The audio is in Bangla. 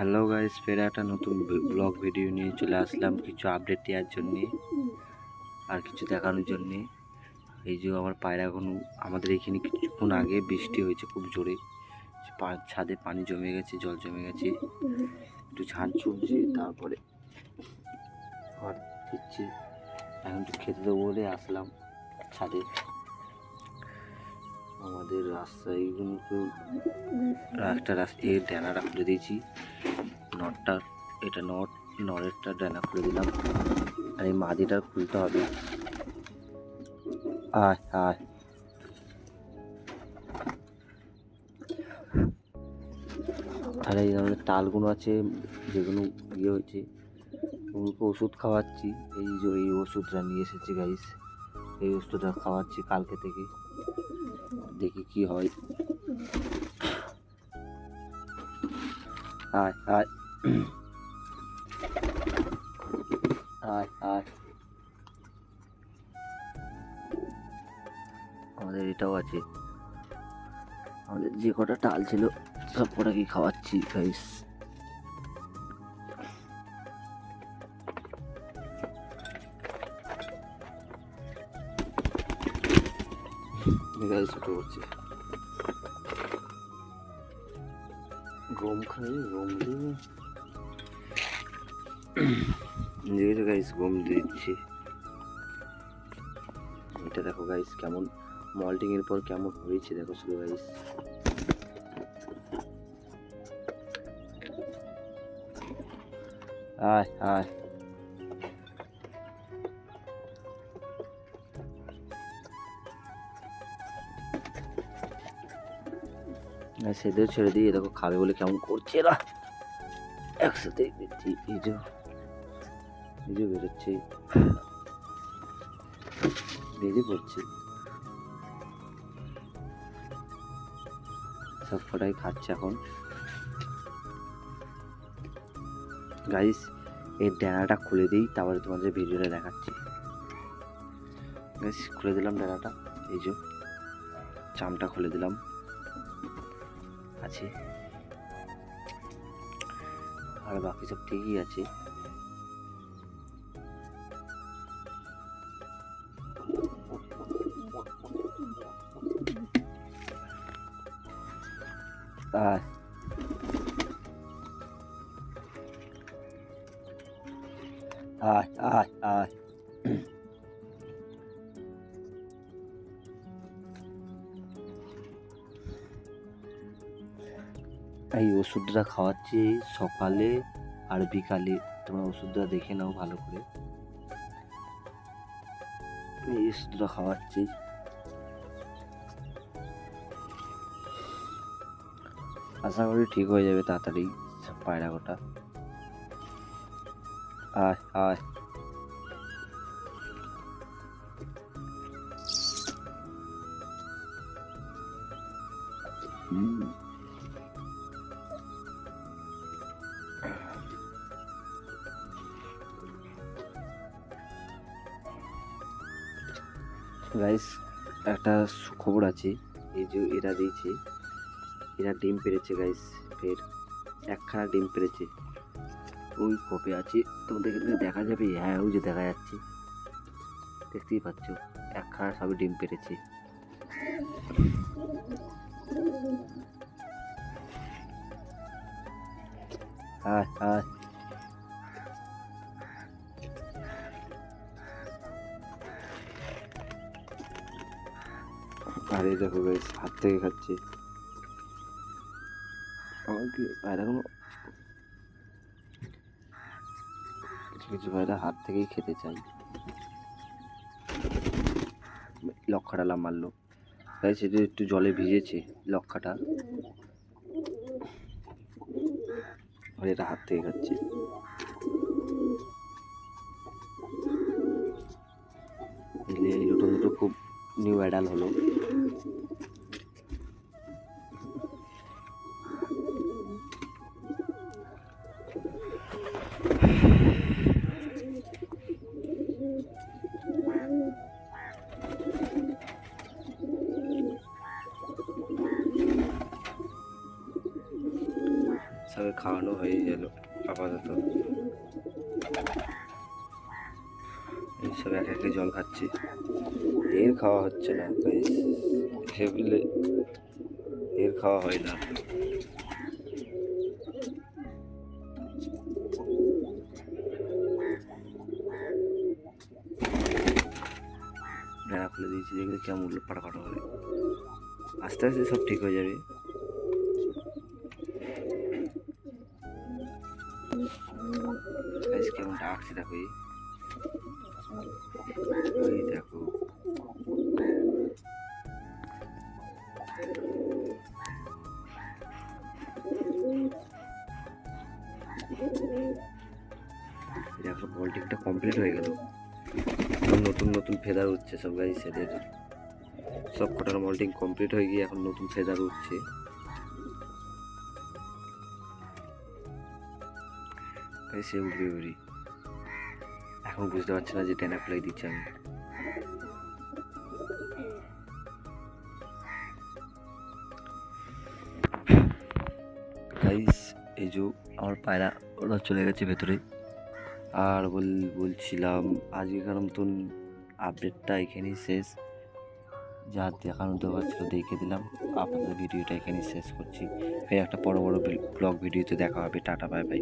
হ্যালো গাইস, ফের একটা নতুন ব্লগ ভিডিও নিয়ে চলে আসলাম কিছু আপডেট দেওয়ার জন্যে আর কিছু দেখানোর জন্যে। এই যে আমার পায়রাগুলো, আমাদের এখানে কিছুক্ষণ আগে বৃষ্টি হয়েছে খুব জোরে, ছাদে পানি জমে গেছে, জল জমে গেছে, একটু ঝাঁঝ চলছে, তারপরে ঘর দিচ্ছে। এখন একটু খেতে দেবো বলে আসলাম ছাদে। আমাদের রাস্তাগুলোকেও একটা এর ডানাটা খুলে দিয়েছি, নটটা, এটা নরেরটা ডানা খুলে দিলাম, আর এই মাদিটা খুলতে হবে। আয় আয়, আর এই ধরনের তালগুলো আছে যেগুলো ইয়ে হয়েছে, ওগুলোকে ওষুধ খাওয়াচ্ছি। এই যে এই ওষুধটা নিয়ে এসেছি গাইস, এই ওষুধটা খাওয়াচ্ছি কালকে থেকে, দেখি কি হয়। আয় আয় আয় আয়, আমাদের এটাও আছে, আমাদের যে কটা টাল ছিল সব কটাকে খাওয়াচ্ছি গাইস। গাইস ওটা হচ্ছে গম খাই, গম দিয়ে গাইস, গম দিচ্ছি। এটা দেখো গাইস কেমন মল্টিং এর পর কেমন হয়েছে, দেখো শুধু গাইস। আয় আয়, সেদের ছেড়ে দিয়ে দেখো খাবে বলে কেমন করছে এরা, একসাথে দেখছি। এই যে বেরোচ্ছে, বেরিয়ে পড়ছে, সব কটাই খাচ্ছে এখন গাইস। এর ডানাটা খুলে দিই, তারপরে তোমাদের ভিডিওটা দেখাচ্ছি গাইস। খুলে দিলাম ডানাটা, এই যে চামটা খুলে দিলাম, আছে, আর বাকি সব ঠিকই আছে। আয় আয় আয় আয়, এই ওষুধটা খাওয়াচ্ছি সকালে আর বিকালে, তোমরা ওষুধটা দেখে নাও ভালো করে। এই ওষুধটা খাওয়াচ্ছি, আশা করি ঠিক হয়ে যাবে তাড়াতাড়ি পায়রা গোটা। আয় আয়, গাইস একটা সুখবর আছে, এই যে এরা দিয়েছে, এরা ডিম পেড়েছে গাইস, ফের একখানা ডিম পেড়েছে। ওই কপে আছে, তোমাদের দেখা যাবে, হ্যাঁ ওই যে দেখা যাচ্ছে, দেখতেই পাচ্ছ, একখানা সবই ডিম পেড়েছে। আয় আয়, আর এই দেখো গাইস হাত থেকে খাচ্ছে। আমাকে পায়রাগুলো, কিছু কিছু পায়রা হাত থেকেই খেতে চাই। লক্ষাটা মারলো গাইস, সেটা একটু জলে ভিজেছে লক্ষাটা, আর এটা হাত থেকে খাচ্ছে। এই দুটো খুব নিউ অ্যাডাল হলো। সবে খাওয়ানো হয়ে গেল আপাতত। সব এক একে জল খাচ্ছে, এর খাওয়া হচ্ছে না গাইস, হেভিলে এর খাওয়া হয় না। খুলে দিয়েছি, দেখলে কেমন উল্লো ফাটাফাটা হবে। আস্তে আস্তে সব ঠিক হয়ে যাবে। কেমন ডাকছে দেখো, এই দেখো দেখো বল্টিংটা কমপ্লিট হয়ে গেল। নতুন নতুন ফেদার উঠছে সব গাইস, এদের সব কটার মল্টিং কমপ্লিট হয়ে গিয়ে এখন নতুন ফেদার উঠছে। সে উঠবে উড়ি, এখন বুঝতে পারছি না যে টেনা ফ্লাই দিচ্ছি আমি। গাইস এই যে আমার পায়রা ওরা চলে গেছে ভেতরে। আর বলছিলাম আজকের মতন আপডেটটা এখানেই শেষ। যা দেখানো দরকার ছিল দেখে দিলাম। আপনাদের ভিডিওটা এখানেই শেষ করছি। ফের একটা বড় ব্লগ ভিডিওতে দেখা হবে। Tata, bye bye.